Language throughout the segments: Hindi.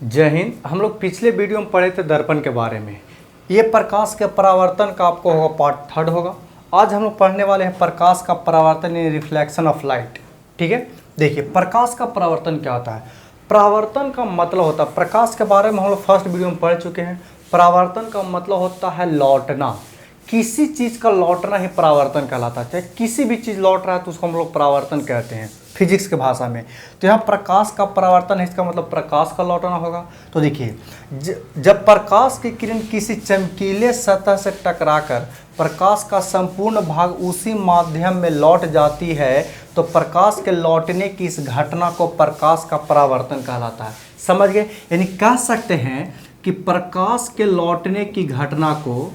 जय हिंद। हम लोग पिछले वीडियो में पढ़े थे दर्पण के बारे में। ये प्रकाश के परावर्तन का आपको होगा पार्ट 3 होगा। आज हम लोग पढ़ने वाले हैं प्रकाश का परावर्तन यानी रिफ्लेक्शन ऑफ लाइट। ठीक है, देखिए प्रकाश का परावर्तन क्या होता है। परावर्तन का मतलब होता है, प्रकाश के बारे में हम लोग फर्स्ट वीडियो में पढ़ चुके हैं। परावर्तन का मतलब होता है लौटना। किसी चीज़ का लौटना ही परावर्तन कहलाता है। चाहे किसी भी चीज़ लौट रहा है तो उसको हम लोग परावर्तन कहते हैं फिजिक्स के भाषा में। तो यहाँ प्रकाश का परावर्तन है, इसका मतलब प्रकाश का लौटना होगा। तो देखिए जब प्रकाश की किरण किसी चमकीले सतह से टकराकर प्रकाश का संपूर्ण भाग उसी माध्यम में लौट जाती है तो प्रकाश के लौटने की इस घटना को प्रकाश का परावर्तन कहलाता है। समझ गए? यानी कह सकते हैं कि प्रकाश के लौटने की घटना को,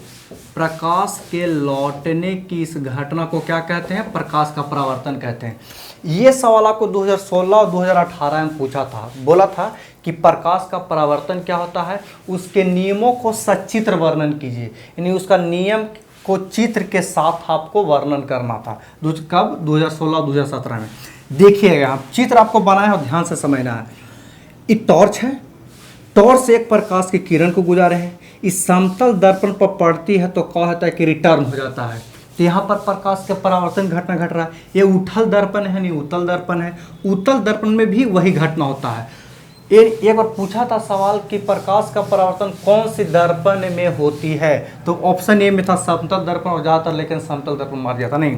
प्रकाश के लौटने की इस घटना को क्या कहते हैं? प्रकाश का परावर्तन कहते हैं। ये सवाल आपको 2016 और 2018 में पूछा था। बोला था कि प्रकाश का परावर्तन क्या होता है, उसके नियमों को सचित्र वर्णन कीजिए। यानी उसका नियम को चित्र के साथ आपको वर्णन करना था। कब? 2016 और 2017 में। देखिएगा, हम चित्र आपको बनाए और ध्यान से समझना है। एक टॉर्च है, टॉर्च से एक प्रकाश की किरण को गुजारे हैं, इस समतल दर्पण पर पड़ती है तो क्या होता है कि रिटर्न हो जाता है। तो यहाँ पर प्रकाश के परावर्तन घटना घट रहा है। ये उथल दर्पण है, नहीं उत्तल दर्पण है। उत्तल दर्पण में भी वही घटना होता है। एक बार पूछा था सवाल कि प्रकाश का परावर्तन कौन सी दर्पण में होती है, तो ऑप्शन ए में था समतल दर्पण और ज़्यादातर, लेकिन समतल दर्पण मार दिया था। नहीं,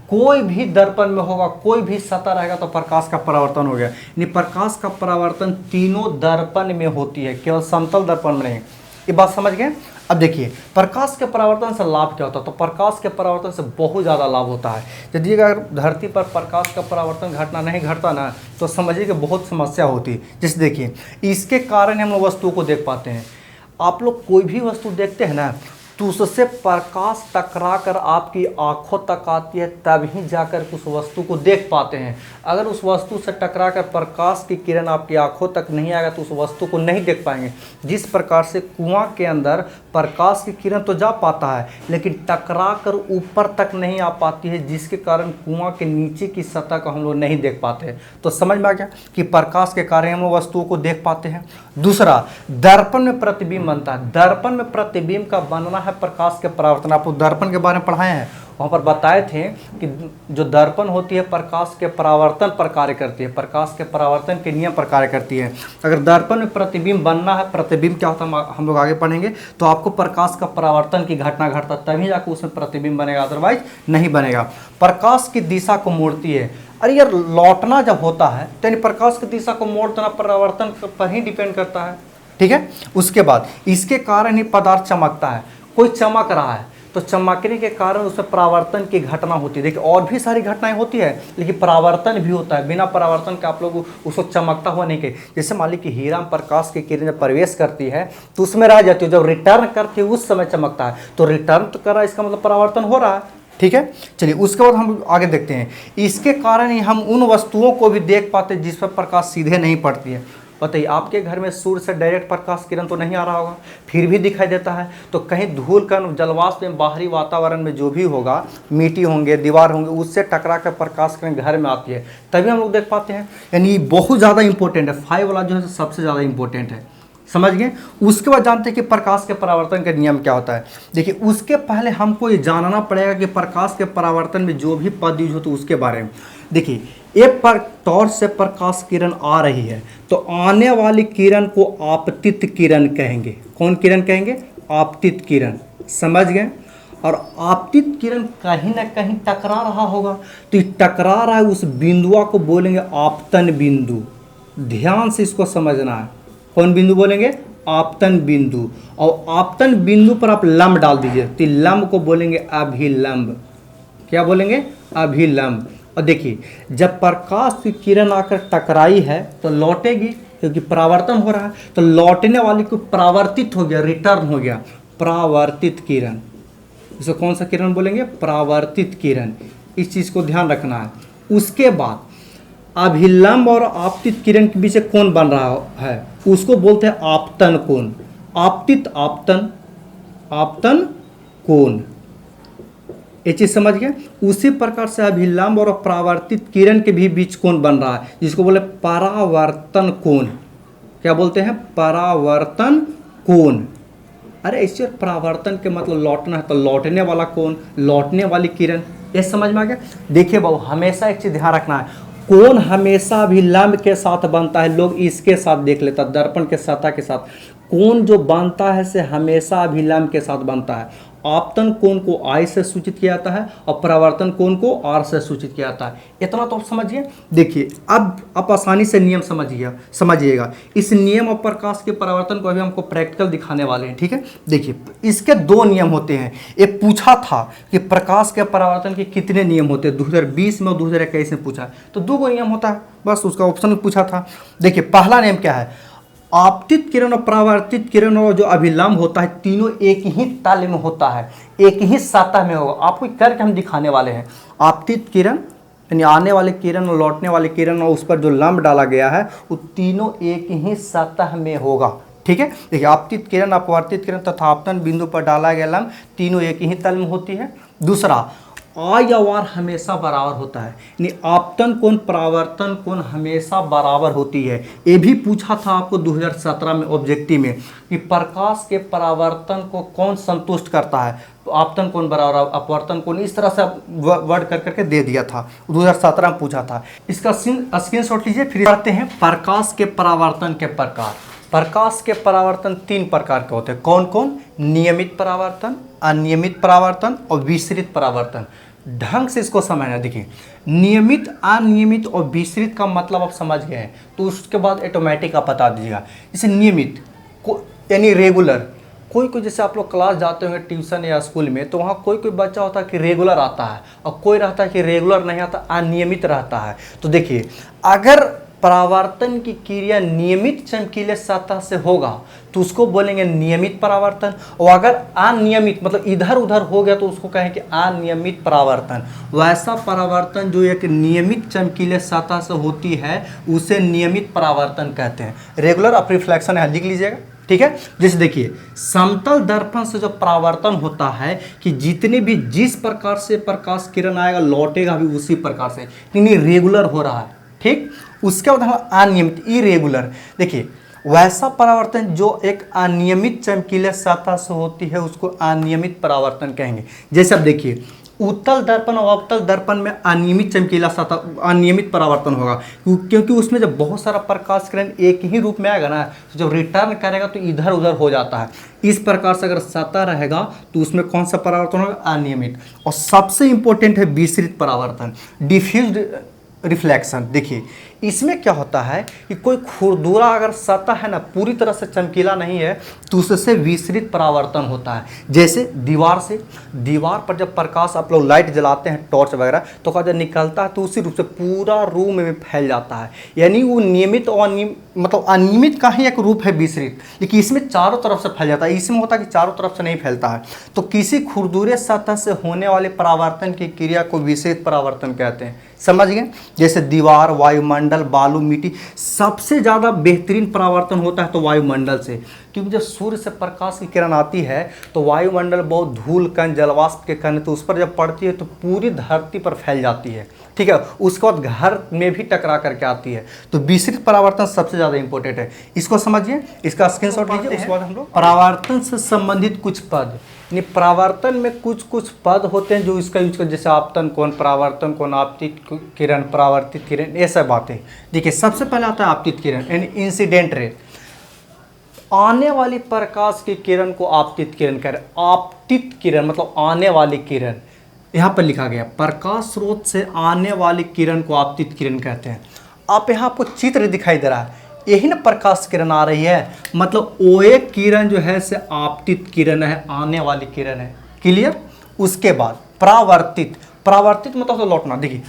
कोई भी दर्पण में होगा, कोई भी सतह रहेगा तो प्रकाश का परावर्तन हो गया। यानी प्रकाश का परावर्तन तीनों दर्पण में होती है, केवल समतल दर्पण में नहीं। ये बात समझ गए? अब देखिए प्रकाश के परावर्तन से लाभ क्या होता है। तो प्रकाश के परावर्तन से बहुत ज़्यादा लाभ होता है। यदि अगर धरती पर प्रकाश का परावर्तन घटना नहीं घटता ना तो समझिए कि बहुत समस्या होती। जैसे देखिए, इसके कारण हम लोग वस्तुओं को देख पाते हैं। आप लोग कोई भी वस्तु देखते हैं ना तो उससे प्रकाश टकरा कर आपकी आंखों तक आती है, तभी जाकर उस वस्तु को देख पाते हैं। अगर उस वस्तु से टकरा कर प्रकाश की किरण आपकी आंखों तक नहीं आएगा तो उस वस्तु को नहीं देख पाएंगे। जिस प्रकार से कुआं के अंदर प्रकाश की किरण तो जा पाता है लेकिन टकरा कर ऊपर तक नहीं आ पाती है, जिसके कारण कुआं के नीचे की सतह को हम लोग नहीं देख पाते। तो समझ में आ गया कि प्रकाश के कारण हम लोग वस्तुओं को देख पाते हैं। दूसरा, दर्पण में प्रतिबिंब बनता है। दर्पण में प्रतिबिंब का बनना है प्रकाश के परावर्तन। आपको दर्पण के बारे में पढ़ाए हैं, वहाँ पर बताए थे कि जो दर्पण होती है प्रकाश के परावर्तन पर कार्य करती है, प्रकाश के परावर्तन के नियम पर कार्य करती है। अगर दर्पण में प्रतिबिंब बनना है, प्रतिबिंब क्या होता है हम लोग आगे पढ़ेंगे, तो आपको प्रकाश का परावर्तन की घटना घटता तभी जाकर उसमें प्रतिबिंब बनेगा, अदरवाइज नहीं बनेगा। प्रकाश की दिशा को मोड़ती है। अरे यार, लौटना जब होता है तो यानी प्रकाश की दिशा को मोड़ देना परावर्तन पर ही डिपेंड करता है। ठीक है, उसके बाद इसके कारण ही पदार्थ चमकता है। कोई चमक रहा है तो चमकने के कारण उसमें परावर्तन की घटना होती है। देखिए और भी सारी घटनाएं होती है लेकिन परावर्तन भी होता है। बिना परावर्तन के आप लोग उसको चमकता हुआ नहीं कहे। जैसे मान लीजिए कि हीरा में प्रकाश की किरण जब प्रवेश करती है तो उसमें रह जाती है, जब रिटर्न करती है उस समय चमकता है। तो रिटर्न तो कर रहा है, इसका मतलब परावर्तन हो रहा है। ठीक है, चलिए उसके बाद हम आगे देखते हैं। इसके कारण ही हम उन वस्तुओं को भी देख पाते हैं जिस पर प्रकाश सीधे नहीं पड़ती है। बताइए, आपके घर में सूर्य से डायरेक्ट प्रकाश किरण तो नहीं आ रहा होगा, फिर भी दिखाई देता है। तो कहीं धूल कण, जलवाष्प में, बाहरी वातावरण में जो भी होगा, मिट्टी होंगे, दीवार होंगे, उससे टकरा कर प्रकाश किरण घर में आती है, तभी हम लोग देख पाते हैं। यानी बहुत ज़्यादा इंपॉर्टेंट है। 5 वाला जो है सबसे ज़्यादा इंपॉर्टेंट है। समझ गए? उसके बाद जानते हैं कि प्रकाश के परावर्तन का नियम क्या होता है। देखिए उसके पहले हमको ये जानना पड़ेगा कि प्रकाश के परावर्तन में जो भी पद यूज होते उसके बारे में। देखिए एक पर टॉर्च से प्रकाश किरण आ रही है तो आने वाली किरण को आपतित किरण कहेंगे। कौन किरण कहेंगे? आपतित किरण। समझ गए? और आपतित किरण कहीं ना कहीं टकरा रहा होगा, तो ये टकरा रहा है उस बिंदुआ को बोलेंगे आपतन बिंदु। ध्यान से इसको समझना है। कौन बिंदु बोलेंगे? आपतन बिंदु। और आपतन बिंदु पर आप लंब डाल दीजिए तो लंब को बोलेंगे अभिलंब। क्या बोलेंगे? अभिलंब। और देखिए जब प्रकाश की किरण आकर टकराई है तो लौटेगी, क्योंकि परावर्तन हो रहा है, तो लौटने वाली को परावर्तित हो गया, रिटर्न हो गया। परावर्तित किरण, इसे कौन सा किरण बोलेंगे? परावर्तित किरण। इस चीज़ को ध्यान रखना है। उसके बाद अभिलंब और आपतित किरण के बीच कोण बन रहा है, उसको बोलते हैं आपतन कोण। आपतित आपतन, आपतन कोण। ये चीज़ समझ गए? उसी प्रकार से अभिलंब और परावर्तित किरण के भी बीच कोण बन रहा है जिसको बोले परावर्तन कोण। क्या बोलते हैं, परावर्तन कोण। अरे इससे परावर्तन के मतलब लौटना है, तो लौटने वाला कोण, लौटने वाली किरण, ये समझ में आ गया। देखिए बाबू, हमेशा एक चीज ध्यान रखना है, कोण हमेशा अभिलंब के साथ बनता है। लोग इसके साथ देख लेता, दर्पण के सतह के साथ। कोण जो बनता है से हमेशा अभिलंब के साथ बनता है। आपतन कोण को I से सूचित किया जाता है और परावर्तन कोण को R से सूचित किया जाता है। इतना तो आप समझिए। देखिए अब आप आसानी से नियम समझिएगा। इस नियम और प्रकाश के परावर्तन को अभी हमको प्रैक्टिकल दिखाने वाले हैं, ठीक है। देखिए इसके दो नियम होते हैं। एक पूछा था कि प्रकाश के परावर्तन के कितने नियम होते हैं, 2020 में और 2021 में पूछा, तो दो नियम होता है, बस उसका ऑप्शन पूछा था। देखिए पहला नियम क्या है, आपतित किरण और परावर्तित किरण और जो अभिलंब होता है, तीनों एक ही तल में होता है, एक ही सतह में होगा। आपको करके हम दिखाने वाले हैं। आपतित किरण यानी आने वाले किरण और लौटने वाले किरण और उस पर जो लंब डाला गया है वो तीनों एक ही सतह में होगा, ठीक है। देखिए आपतित किरण, अपवर्तित किरण तथा आपतन बिंदु पर डाला गया लंब तीनों एक ही तल में होती है। दूसरा, I और R हमेशा बराबर होता है, यानी आपतन कोण परावर्तन कोण हमेशा बराबर होती है। ये भी पूछा था आपको 2017 में ऑब्जेक्टिव में कि प्रकाश के परावर्तन को कौन संतुष्ट करता है, तो आपतन कोण बराबर अपवर्तन कोण, इस तरह से वर्ड कर करके दे दिया था, 2017 में पूछा था। इसका स्क्रीनशॉट लीजिए। फिर आते हैं प्रकाश के परावर्तन के प्रकार। प्रकाश के परावर्तन तीन प्रकार के होते हैं। कौन कौन? नियमित परावर्तन, अनियमित परावर्तन और विसरित परावर्तन। ढंग से इसको समझना। देखिए नियमित, अनियमित और विसरित का मतलब आप समझ गए हैं, तो उसके बाद ऑटोमेटिक आप बता दीजिएगा। जैसे नियमित यानी रेगुलर, कोई जैसे आप लोग क्लास जाते होंगे ट्यूशन या स्कूल में, तो वहाँ कोई बच्चा होता है कि रेगुलर आता है और कोई रहता है कि रेगुलर नहीं आता, अनियमित रहता है। तो देखिए अगर परावर्तन की क्रिया नियमित चमकीले सतह से होगा तो उसको बोलेंगे नियमित परावर्तन, और अगर अनियमित मतलब इधर उधर हो गया तो उसको कहेंगे अनियमित परावर्तन। वैसा परावर्तन जो एक नियमित चमकीले सतह से होती है उसे नियमित परावर्तन कहते हैं। रेगुलर ऑफ रिफ्लेक्शन है, लिख लीजिएगा, ठीक है। जैसे देखिए समतल दर्पण से जो परावर्तन होता है कि जितने भी जिस प्रकार से प्रकाश किरण आएगा लौटेगा भी उसी प्रकार से, यानी रेगुलर हो रहा है, ठीक। उसके बाद हम अनियमित, इरेगुलर। देखिए वैसा परावर्तन जो एक अनियमित चमकीले सतह से होती है उसको अनियमित परावर्तन कहेंगे। जैसे अब देखिए उत्तल दर्पण और अवतल दर्पण में अनियमित चमकीला सतह, अनियमित परावर्तन होगा, क्योंकि उसमें जब बहुत सारा प्रकाश किरण एक ही रूप में आएगा ना, तो जब रिटर्न करेगा तो इधर उधर हो जाता है। इस प्रकार से अगर सतह रहेगा तो उसमें कौन सा परावर्तन होगा? अनियमित। और सबसे इंपॉर्टेंट है विसरित परावर्तन, डिफ्यूज्ड रिफ्लेक्शन। देखिए इसमें क्या होता है कि कोई खुरदुरा अगर सतह है ना, पूरी तरह से चमकीला नहीं है, तो उससे विसरित परावर्तन होता है। जैसे दीवार पर जब प्रकाश आप लोग लाइट जलाते हैं, टॉर्च वगैरह, तो जब निकलता है तो उसी रूप से पूरा रूम में फैल जाता है। यानी वो नियमित और मतलब अनियमित का ही एक रूप है विसरित, लेकिन इसमें चारों तरफ से फैल जाता है। इसमें होता है कि चारों तरफ से नहीं फैलता है। तो किसी खुरदुरे सतह से होने वाले परावर्तन की क्रिया को विसरित परावर्तन कहते हैं, समझ गए। जैसे दीवार, वायुमंडल, बालू, मिट्टी, सबसे ज़्यादा बेहतरीन परावर्तन होता है तो वायुमंडल से, क्योंकि जब सूर्य से प्रकाश की किरण आती है तो वायुमंडल बहुत धूल कण, जलवाष्प के कण, तो उस पर जब पड़ती है तो पूरी धरती पर फैल जाती है, ठीक है। उसके बाद घर में भी टकरा करके आती है। तो विसरित परावर्तन सबसे ज़्यादा इंपॉर्टेंट है, इसको समझिए, इसका स्क्रीनशॉट लीजिए। उसके बाद हम लोग परावर्तन से संबंधित कुछ पद, यानी परावर्तन में कुछ पद होते हैं जो इसका यूज कर, जैसे आपतन कोण, परावर्तन कोण, आपतित किरण, परावर्तित किरण, ये सब बातें। देखिए सबसे पहले आता है आपतित किरण यानी इंसिडेंट रे। आने वाली प्रकाश की किरण को आपतित किरण कह रहे हैं। आपतित किरण मतलब आने वाली किरण, यहाँ पर लिखा गया प्रकाश स्रोत से आने वाली किरण को आपतित किरण कहते हैं। आप यहाँ आपको चित्र दिखाई दे रहा है, यही ना प्रकाश किरण आ रही है, मतलब वो एक किरण जो है से आपतित किरण है, आने वाली किरण है, क्लियर। उसके बाद परावर्तित, परावर्तित मतलब तो लौटना। देखिए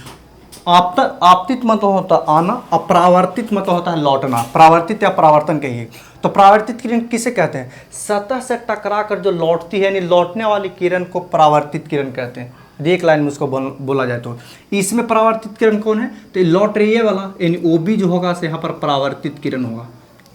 आपतित मतलब होता है आना, अपरावर्तित मतलब होता है लौटना। परावर्तित या परावर्तन कहिए। तो परावर्तित किरण किसे कहते हैं? सतह से टकरा कर जो लौटती है, यानी लौटने वाली किरण को परावर्तित किरण कहते हैं। एक लाइन में उसको बोला जाए तो इसमें परावर्तित किरण कौन है? तो लौट रही है वाला, यानी ओ बी जो होगा से यहाँ पर परावर्तित किरण होगा,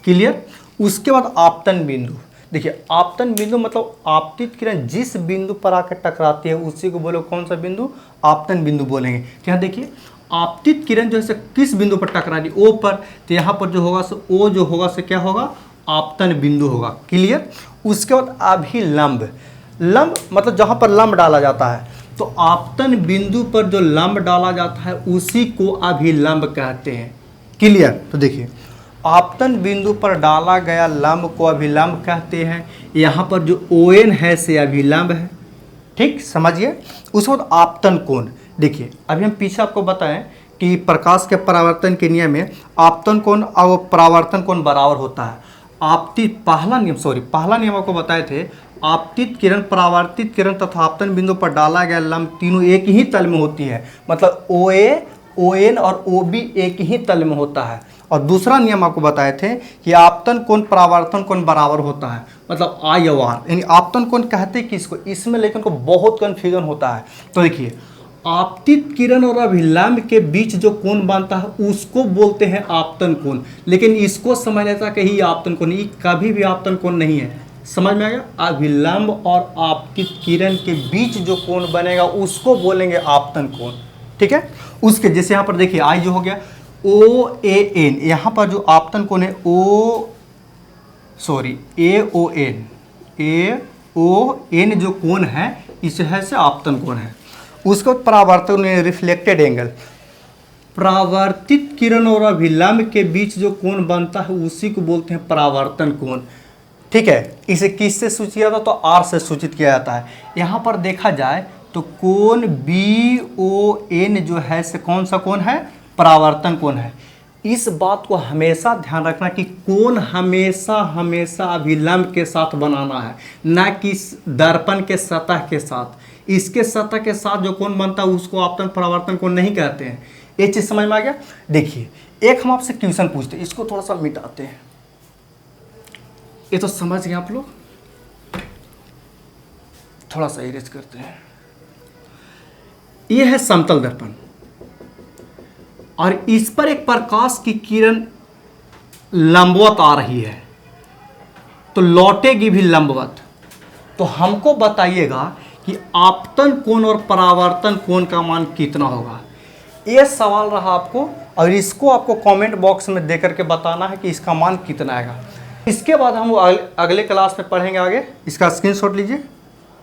क्लियर। उसके बाद आपतन बिंदु। देखिए आपतन बिंदु मतलब आपतित किरण जिस बिंदु पर आकर टकराती है उसी को बोलो कौन सा बिंदु? आपतन बिंदु बोलेंगे। यहाँ देखिए आपतित किरण जो है किस बिंदु पर टकरा रही, ओ पर, तो यहाँ पर जो होगा सो ओ जो होगा से क्या होगा, आपतन बिंदु होगा। क्लियर। उसके बाद अभिलंब, लंब मतलब जहाँ पर लंब डाला जाता है, तो आपतन बिंदु पर जो लंब डाला जाता है उसी को अभिलंब कहते हैं। क्लियर। तो देखिए आपतन बिंदु पर डाला गया लंब को अभिलंब कहते हैं। यहाँ पर जो ON है से अभिलंब है, ठीक समझिए। उसके बाद आपतन कोण, देखिए अभी हम पीछे आपको बताएं कि प्रकाश के परावर्तन के नियम में आपतन कोण और परावर्तन कोण बराबर होता है। पहला नियम आपको बताए थे, आपतित किरण, परावर्तित किरण तथा आपतन बिंदु पर डाला गया लंब तीनों एक ही तल में होती है, मतलब OA, ON और OB एक ही तल में होता है। और दूसरा नियम आपको बताए थे कि आपतन कोण परावर्तन कोण बराबर होता है, मतलब I और R, यानी आपतन कोण कहते किसको, इसमें लेकिन को बहुत कन्फ्यूजन होता है। तो देखिए आपतित किरण और अभिलंब के बीच जो कोण बनता है उसको बोलते हैं आपतन कोण, लेकिन इसको समझ लेता कि ही आपतन कोण, ये कभी भी आपतन कोण नहीं है। समझ में आ गया। अभिलंब और आपतित किरण के बीच जो कोण बनेगा उसको बोलेंगे आपतन कोण, ठीक है। उसके जैसे यहाँ पर देखिए आई जो हो गया OAN, यहाँ पर जो आपतन कोण है AON जो कोण है इसे है से आपतन कोण है। उसके बाद परावर्तन रिफ्लेक्टेड एंगल, परावर्तित किरण और अभिलंब के बीच जो कोण बनता है उसी को बोलते हैं परावर्तन कोण, ठीक है। इसे किससे सूचित किया जाता है, तो R से सूचित किया जाता है। यहाँ पर देखा जाए तो कोण BON जो है से कौन सा कोण है, परावर्तन कोण है। इस बात को हमेशा ध्यान रखना कि कोण हमेशा अभिलंब के साथ बनाना है, ना कि दर्पण के सतह के साथ। इसके सतह के साथ जो कोण बनता है उसको आपतन परावर्तन कोण नहीं कहते हैं। ये चीज़ समझ में आ गया। देखिए एक हम आपसे क्वेश्चन पूछते हैं, इसको थोड़ा सा मिटाते हैं, ये तो समझ गए आप लोग, थोड़ा सा इरेज करते हैं। ये है समतल दर्पण और इस पर एक प्रकाश की किरण लंबवत आ रही है, तो लौटेगी भी लंबवत। तो हमको बताइएगा कि आपतन कोण और परावर्तन कोण का मान कितना होगा। ये सवाल रहा आपको, और इसको आपको कमेंट बॉक्स में दे करके बताना है कि इसका मान कितना आएगा। इसके बाद हम अगले क्लास में पढ़ेंगे आगे। इसका स्क्रीनशॉट लीजिए।